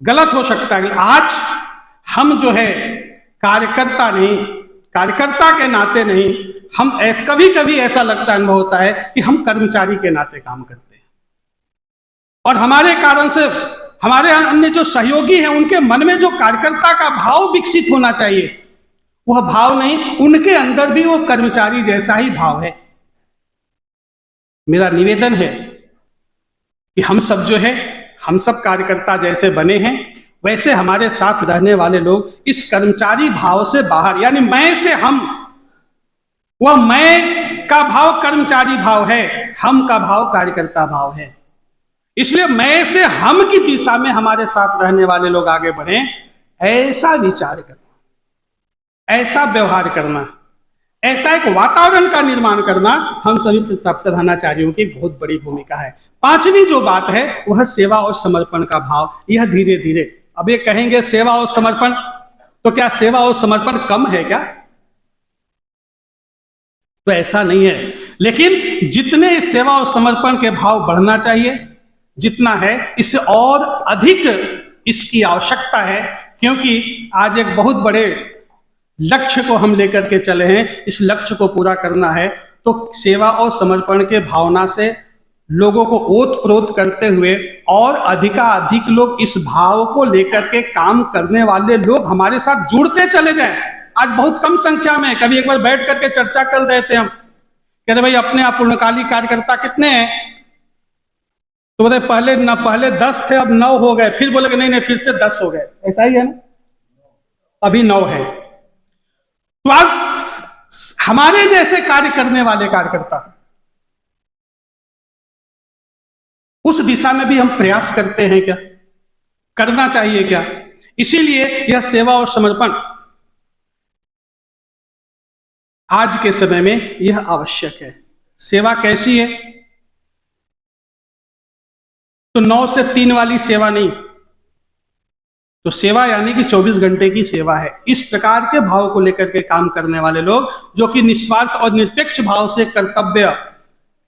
Speaker 1: गलत हो सकता है। आज हम जो है कार्यकर्ता नहीं, कार्यकर्ता के नाते नहीं, हम कभी कभी ऐसा लगता अनुभव होता है कि हम कर्मचारी के नाते काम करते हैं, और हमारे कारण से हमारे अन्य जो सहयोगी हैं उनके मन में जो कार्यकर्ता का भाव विकसित होना चाहिए वह भाव नहीं, उनके अंदर भी वो कर्मचारी जैसा ही भाव है। मेरा निवेदन है कि हम सब जो है, हम सब कार्यकर्ता जैसे बने हैं वैसे हमारे साथ रहने वाले लोग इस कर्मचारी भाव से बाहर, यानी मैं से हम, वह मैं का भाव कर्मचारी भाव है, हम का भाव कार्यकर्ता भाव है। इसलिए मैं से हम की दिशा में हमारे साथ रहने वाले लोग आगे बढ़े, ऐसा विचार करना, ऐसा व्यवहार करना, ऐसा एक वातावरण का निर्माण करना हम सभी प्रधानाचार्यों की बहुत बड़ी भूमिका है। पांचवी जो बात है वह सेवा और समर्पण का भाव। यह धीरे धीरे, अब ये कहेंगे सेवा और समर्पण, तो क्या सेवा और समर्पण कम है क्या? तो ऐसा नहीं है, लेकिन जितने इस सेवा और समर्पण के भाव बढ़ना चाहिए जितना है, इससे और अधिक इसकी आवश्यकता है, क्योंकि आज एक बहुत बड़े लक्ष्य को हम लेकर के चले हैं। इस लक्ष्य को पूरा करना है तो सेवा और समर्पण के भावना से लोगों को ओत-प्रोत करते हुए और अधिकाधिक लोग इस भाव को लेकर के काम करने वाले लोग हमारे साथ जुड़ते चले जाएं। आज बहुत कम संख्या में, कभी एक बार बैठ करके चर्चा कर रहे थे हम, कहते भाई अपने आप पूर्णकाली कार्यकर्ता कितने हैं? तो बोले पहले 10 थे, अब 9 हो गए। फिर बोले नहीं फिर से 10 हो गए। ऐसा ही है ना, अभी 9 है। तो आज हमारे जैसे कार्य करने वाले कार्यकर्ता उस दिशा में भी हम प्रयास करते हैं क्या? करना चाहिए क्या? इसीलिए यह सेवा और समर्पण आज के समय में यह आवश्यक है। सेवा कैसी है? तो 9 से 3 वाली सेवा नहीं, तो सेवा यानी कि 24 घंटे की सेवा है। इस प्रकार के भाव को लेकर के काम करने वाले लोग, जो कि निस्वार्थ और निरपेक्ष भाव से, कर्तव्य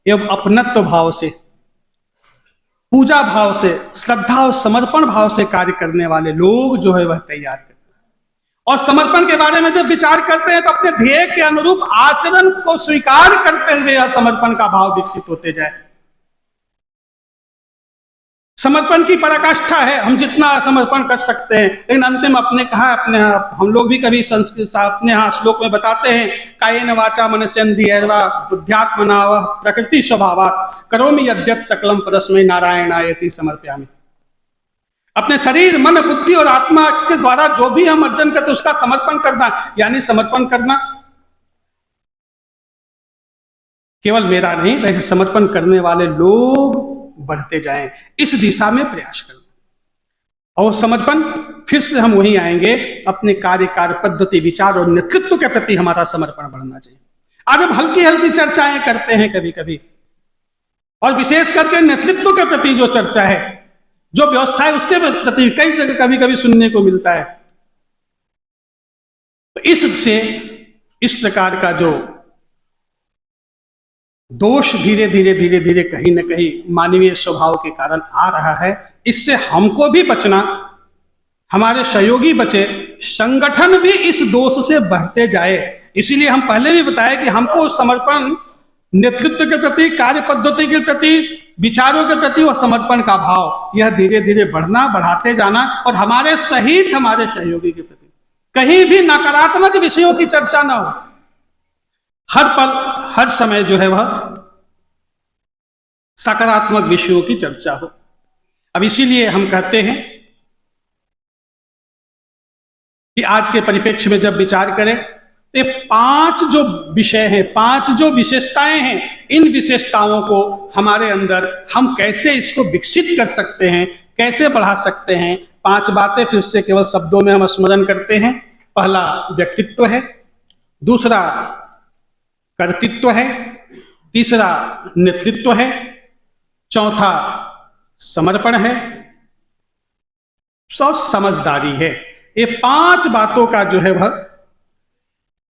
Speaker 1: एवं अपनत्व भाव से, पूजा भाव से, श्रद्धा और समर्पण भाव से कार्य करने वाले लोग जो है वह तैयार करते हैं। और समर्पण के बारे में जब विचार करते हैं तो अपने ध्येय के अनुरूप आचरण को स्वीकार करते हुए यह समर्पण का भाव विकसित होते जाए। समर्पण की पराकाष्ठा है, हम जितना समर्पण कर सकते हैं, लेकिन अंतिम अपने कहा, अपने हम लोग भी कभी संस्कृत अपने यहाँ श्लोक में बताते हैं, कायेन वाचा मनसेन्द्रियैर्वा बुद्ध्यात्मना वः प्रकृति स्वभावात् करोमि यद्यत् सकलम परस्मै नारायणायति समर्पयामि। अपने शरीर, मन, बुद्धि और आत्मा के द्वारा जो भी हम अर्जन करते उसका समर्पण करना, यानी समर्पण करना केवल मेरा नहीं, वैसे समर्पण करने वाले लोग बढ़ते जाएं, इस दिशा में प्रयास करना। और समर्पण, फिर से हम वहीं आएंगे, अपने कार्य पद्धति, विचार और नेतृत्व के प्रति हमारा समर्पण बढ़ना चाहिए। आज हम हल्की हल्की चर्चाएं करते हैं कभी कभी, और विशेष करके नेतृत्व के प्रति जो चर्चा है, जो व्यवस्था है, उसके प्रति कई जगह कभी कभी सुनने को मिलता है। तो इससे इस प्रकार का जो दोष धीरे धीरे कहीं न कहीं मानवीय स्वभाव के कारण आ रहा है, इससे हमको भी बचना, हमारे सहयोगी बचे, संगठन भी इस दोष से बढ़ते जाए। इसीलिए हम पहले भी बताए कि हमको समर्पण, नेतृत्व के प्रति, कार्य पद्धति के प्रति, विचारों के प्रति और समर्पण का भाव यह धीरे धीरे बढ़ना, बढ़ाते जाना, और हमारे सहित हमारे सहयोगी के प्रति कहीं भी नकारात्मक विषयों की चर्चा ना हो। हर पल हर समय जो है वह सकारात्मक विषयों की चर्चा हो। अब इसीलिए हम कहते हैं कि आज के परिप्रेक्ष्य में जब विचार करें तो ये 5 जो विषय हैं, 5 जो विशेषताएं हैं, इन विशेषताओं को हमारे अंदर हम कैसे इसको विकसित कर सकते हैं, कैसे बढ़ा सकते हैं। 5 बातें फिर से केवल शब्दों में हम स्मरण करते हैं। पहला व्यक्तित्व है, दूसरा कर्तृत्व है, तीसरा नेतृत्व है, चौथा समर्पण है, समझदारी है। ये 5 बातों का जो है वह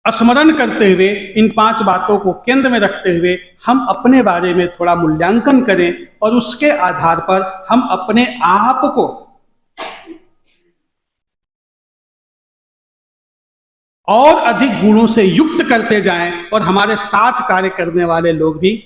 Speaker 1: स्मरण करते हुए, इन 5 बातों को केंद्र में रखते हुए हम अपने बारे में थोड़ा मूल्यांकन करें, और उसके आधार पर हम अपने आप को और अधिक गुणों से युक्त करते जाएं और हमारे साथ कार्य करने वाले लोग भी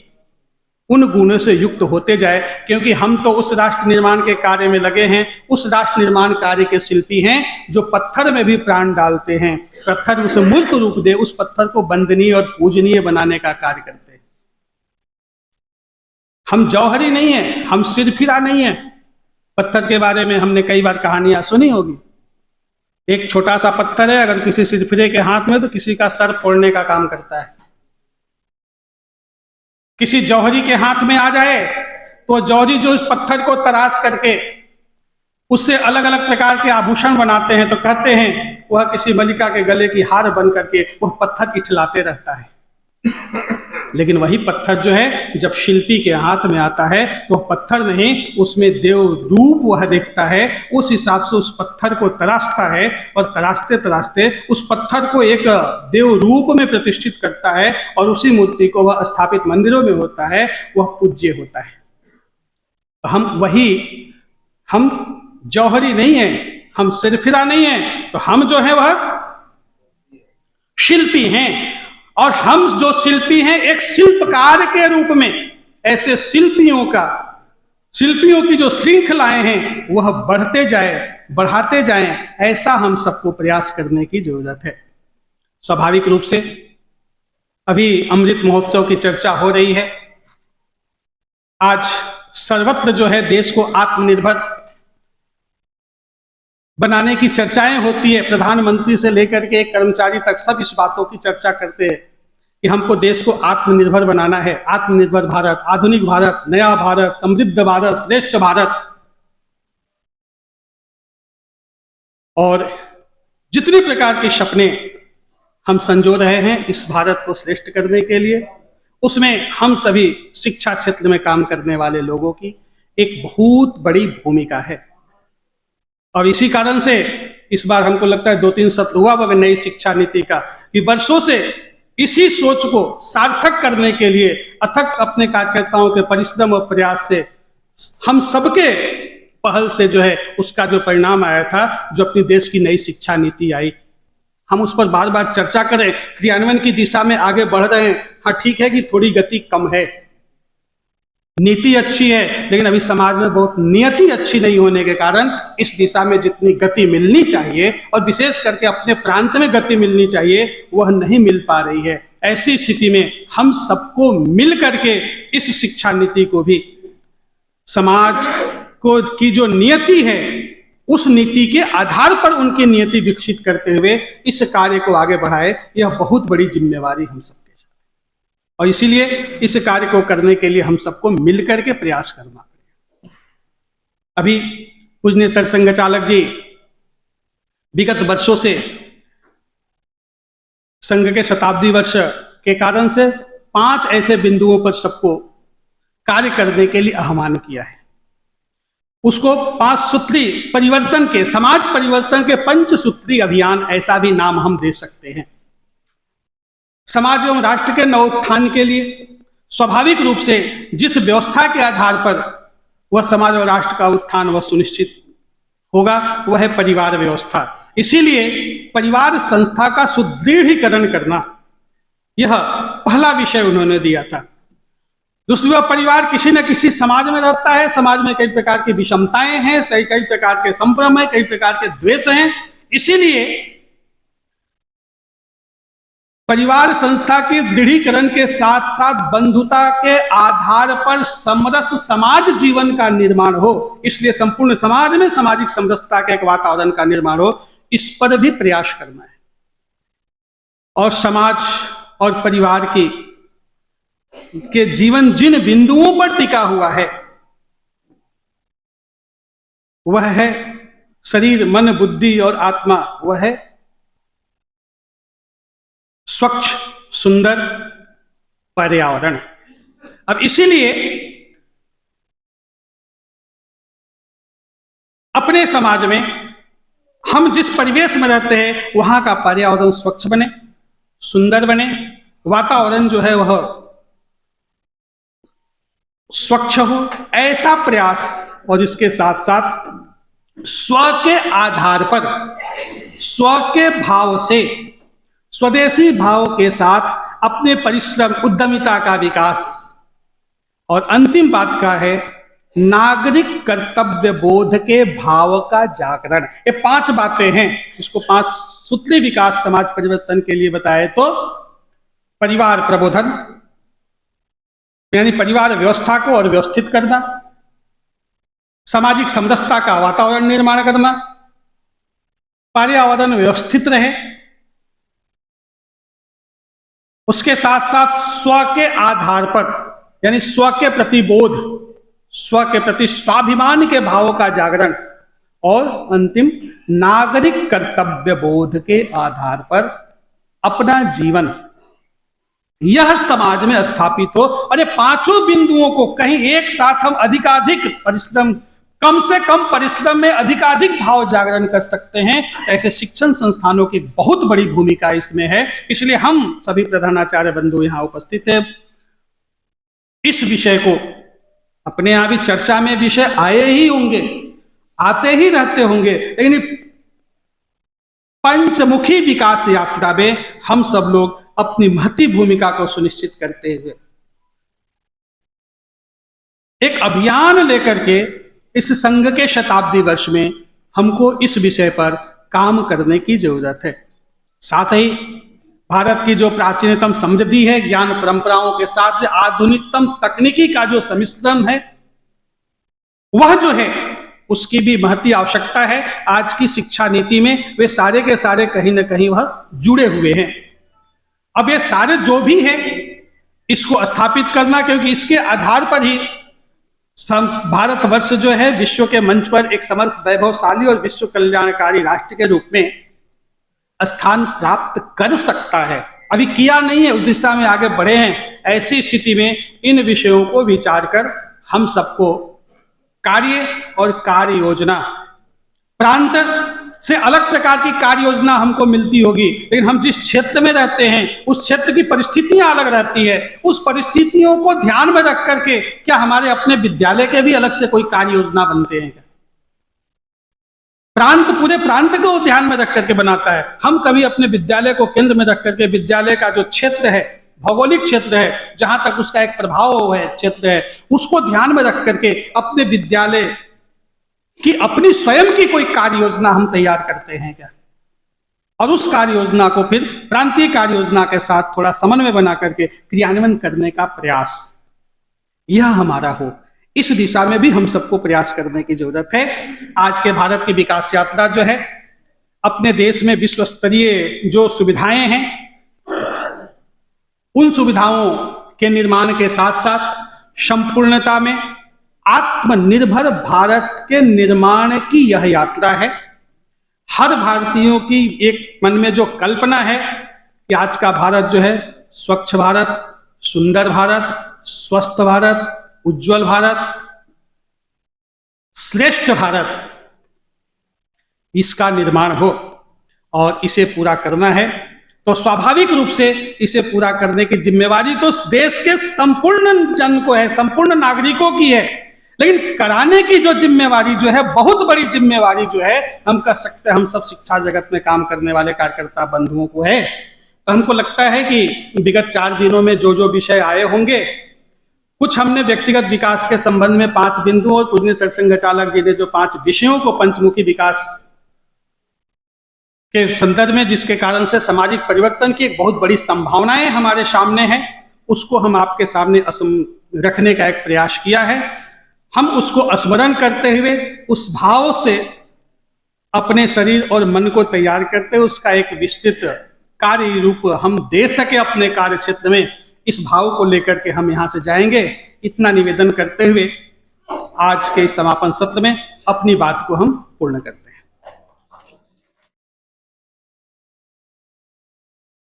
Speaker 1: उन गुणों से युक्त होते जाए, क्योंकि हम तो उस राष्ट्र निर्माण के कार्य में लगे हैं, उस राष्ट्र निर्माण कार्य के शिल्पी हैं जो पत्थर में भी प्राण डालते हैं, पत्थर उसे मूर्त रूप दे, उस पत्थर को वंदनीय और पूजनीय बनाने का कार्य करते हैं। हम जौहरी नहीं है, हम सिरफिरा नहीं है। पत्थर के बारे में हमने कई बार कहानियां सुनी होगी। एक छोटा सा पत्थर है, अगर किसी सिरफिरे के हाथ में तो किसी का सर फोड़ने का काम करता है। किसी जौहरी के हाथ में आ जाए तो जौहरी जो इस पत्थर को तराश करके उससे अलग अलग प्रकार के आभूषण बनाते हैं, तो कहते हैं वह किसी मलिका के गले की हार बन करके वह पत्थर इठलाते रहता है। लेकिन वही पत्थर जो है जब शिल्पी के हाथ में आता है तो पत्थर नहीं, उसमें देव रूप वह देखता है, उस हिसाब से उस पत्थर को तराशता है और तराशते तराशते उस पत्थर को एक देव रूप में प्रतिष्ठित करता है और उसी मूर्ति को वह स्थापित मंदिरों में होता है, वह पूज्य होता है। हम जौहरी नहीं है, हम सिरफिरा नहीं है, तो हम जो है वह शिल्पी हैं। और हम जो शिल्पी हैं एक शिल्पकार के रूप में ऐसे शिल्पियों की जो श्रृंखलाएं हैं वह बढ़ते जाए, बढ़ाते जाएं, ऐसा हम सबको प्रयास करने की जरूरत है। स्वाभाविक रूप से अभी अमृत महोत्सव की चर्चा हो रही है। आज सर्वत्र जो है देश को आत्मनिर्भर बनाने की चर्चाएं होती है। प्रधानमंत्री से लेकर के एक कर्मचारी तक सब इस बातों की चर्चा करते हैं कि हमको देश को आत्मनिर्भर बनाना है। आत्मनिर्भर भारत, आधुनिक भारत, नया भारत, समृद्ध भारत, श्रेष्ठ भारत। और जितने प्रकार के सपने हम संजो रहे हैं इस भारत को श्रेष्ठ करने के लिए, उसमें हम सभी शिक्षा क्षेत्र में काम करने वाले लोगों की एक बहुत बड़ी भूमिका है। और इसी कारण से इस बार हमको लगता है 2-3 सत्र हुआ वह नई शिक्षा नीति का, कि वर्षों से इसी सोच को सार्थक करने के लिए अथक अपने कार्यकर्ताओं के परिश्रम और प्रयास से हम सबके पहल से जो है उसका जो परिणाम आया था, जो अपनी देश की नई शिक्षा नीति आई, हम उस पर बार बार चर्चा करें, क्रियान्वयन की दिशा में आगे बढ़ रहे हैं। हाँ ठीक है कि थोड़ी गति कम है, नीति अच्छी है, लेकिन अभी समाज में बहुत नियति अच्छी नहीं होने के कारण इस दिशा में जितनी गति मिलनी चाहिए और विशेष करके अपने प्रांत में गति मिलनी चाहिए वह नहीं मिल पा रही है। ऐसी स्थिति में हम सबको मिल करके इस शिक्षा नीति को भी समाज को की जो नियति है उस नीति के आधार पर उनकी नियति विकसित करते हुए इस कार्य को आगे बढ़ाए, यह बहुत बड़ी जिम्मेवारी हम सबके साथ है। और इसीलिए इस कार्य को करने के लिए हम सबको मिलकर के प्रयास करना पड़ेगा। अभी पूजनीय सर संघचालक जी विगत वर्षों से संघ के शताब्दी वर्ष के कारण से 5 ऐसे बिंदुओं पर सबको कार्य करने के लिए आह्वान किया है। उसको 5 सूत्री परिवर्तन के, समाज परिवर्तन के 5 सूत्री अभियान, ऐसा भी नाम हम दे सकते हैं। समाज एवं राष्ट्र के नवोत्थान के लिए स्वाभाविक रूप से जिस व्यवस्था के आधार पर वह समाज और राष्ट्र का उत्थान वह सुनिश्चित होगा वह है परिवार व्यवस्था। इसीलिए परिवार संस्था का सुदृढ़ीकरण करना यह पहला विषय उन्होंने दिया था। दूसरी बात, परिवार किसी न किसी समाज में रहता है, समाज में कई प्रकार की विषमताएं हैं, कई प्रकार के संभ्रम है, कई प्रकार के द्वेष हैं। इसीलिए परिवार संस्था के दृढ़ीकरण के साथ साथ बंधुता के आधार पर समरस समाज जीवन का निर्माण हो, इसलिए संपूर्ण समाज में सामाजिक समरसता के एक वातावरण का निर्माण हो, इस पर भी प्रयास करना है। और समाज और परिवार के जीवन जिन बिंदुओं पर टिका हुआ है वह है शरीर, मन, बुद्धि और आत्मा, वह है स्वच्छ सुंदर पर्यावरण। अब इसीलिए अपने समाज में हम जिस परिवेश में रहते हैं वहां का पर्यावरण स्वच्छ बने, सुंदर बने, वातावरण जो है वह स्वच्छ हो, ऐसा प्रयास, और इसके साथ साथ स्व के आधार पर, स्व के भाव से स्वदेशी भाव के साथ अपने परिश्रम उद्यमिता का विकास, और अंतिम बात का है नागरिक कर्तव्य बोध के भाव का जागरण। ये 5 बातें हैं, इसको 5 सूत्री विकास समाज परिवर्तन के लिए बताए तो परिवार प्रबोधन यानी परिवार व्यवस्था को और व्यवस्थित करना, सामाजिक समरसता का वातावरण निर्माण करना, पर्यावरण व्यवस्थित रहे, उसके साथ साथ स्व के आधार पर यानी स्व के प्रति बोध, स्व के प्रति स्वाभिमान के भावों का जागरण, और अंतिम नागरिक कर्तव्य बोध के आधार पर अपना जीवन यह समाज में स्थापित हो। और ये 5 बिंदुओं को कहीं एक साथ हम अधिकाधिक परिश्रम, कम से कम परिश्रम में अधिकाधिक भाव जागरण कर सकते हैं। ऐसे शिक्षण संस्थानों की बहुत बड़ी भूमिका इसमें है। इसलिए हम सभी प्रधानाचार्य बंधु यहां उपस्थित हैं। इस विषय को अपने यहां भी चर्चा में विषय आए ही होंगे, आते ही रहते होंगे, लेकिन पंचमुखी विकास यात्रा में हम सब लोग अपनी महती भूमिका को सुनिश्चित करते हुए एक अभियान लेकर के इस संघ के शताब्दी वर्ष में हमको इस विषय पर काम करने की जरूरत है। साथ ही भारत की जो प्राचीनतम समृद्धि है, ज्ञान परंपराओं के साथ जो आधुनिकतम तकनीकी का जो सम्मिश्रण है, वह जो है उसकी भी महती आवश्यकता है। आज की शिक्षा नीति में वे सारे के सारे कहीं ना कहीं वह जुड़े हुए हैं। अब ये सारे जो भी हैं इसको स्थापित करना, क्योंकि इसके आधार पर ही भारतवर्ष जो है विश्व के मंच पर एक समर्थ, वैभवशाली और विश्व कल्याणकारी राष्ट्र के रूप में स्थान प्राप्त कर सकता है। अभी किया नहीं है, उस दिशा में आगे बढ़े हैं। ऐसी स्थिति में इन विषयों को विचार कर हम सबको कार्य और कार्य योजना, प्रांत से अलग प्रकार की कार्य योजना हमको मिलती होगी, लेकिन हम जिस क्षेत्र में रहते हैं उस क्षेत्र की परिस्थितियां अलग रहती है। उस परिस्थितियों को ध्यान में रख करके क्या हमारे अपने विद्यालय के भी अलग से कोई कार्य योजना बनते हैं क्या? प्रांत पूरे प्रांत को ध्यान में रख करके बनाता है। हम कभी अपने विद्यालय को केंद्र में रख करके विद्यालय का जो क्षेत्र है, भौगोलिक क्षेत्र है, जहां तक उसका एक प्रभाव है, क्षेत्र है, उसको ध्यान में रख करके अपने विद्यालय की अपनी स्वयं की कोई कार्य योजना हम तैयार करते हैं क्या? और उस कार्य योजना को फिर प्रांतीय कार्य योजना के साथ थोड़ा समन्वय बना करके क्रियान्वयन करने का प्रयास यह हमारा हो। इस दिशा में भी हम सबको प्रयास करने की जरूरत है। आज के भारत की विकास यात्रा जो है, अपने देश में विश्व स्तरीय जो सुविधाएं हैं, उन सुविधाओं के निर्माण के साथ साथ संपूर्णता में आत्मनिर्भर भारत के निर्माण की यह यात्रा है। हर भारतीयों की एक मन में जो कल्पना है कि आज का भारत जो है स्वच्छ भारत, सुंदर भारत, स्वस्थ भारत, उज्जवल भारत, श्रेष्ठ भारत, इसका निर्माण हो और इसे पूरा करना है, तो स्वाभाविक रूप से इसे पूरा करने की जिम्मेवारी तो देश के संपूर्ण जन को है, संपूर्ण नागरिकों की है। लेकिन कराने की जो जिम्मेवारी जो है, बहुत बड़ी जिम्मेवारी जो है, हम कह सकते हैं हम सब शिक्षा जगत में काम करने वाले कार्यकर्ता बंधुओं को है। तो हमको लगता है कि विगत 4 दिनों में जो जो विषय आए होंगे, कुछ हमने व्यक्तिगत विकास के संबंध में 5 बिंदु और पूजनीय सरसंघ चालक जी ने जो 5 विषयों को पंचमुखी विकास के संदर्भ में, जिसके कारण से सामाजिक परिवर्तन की एक बहुत बड़ी संभावनाएं हमारे सामने हैं, उसको हम आपके सामने रखने का एक प्रयास किया है। हम उसको स्मरण करते हुए उस भाव से अपने शरीर और मन को तैयार करते हुए उसका एक विस्तृत कार्य रूप हम दे सके अपने कार्य क्षेत्र में, इस भाव को लेकर के हम यहां से जाएंगे। इतना निवेदन करते हुए आज के इस समापन सत्र में अपनी बात को हम पूर्ण करते हैं।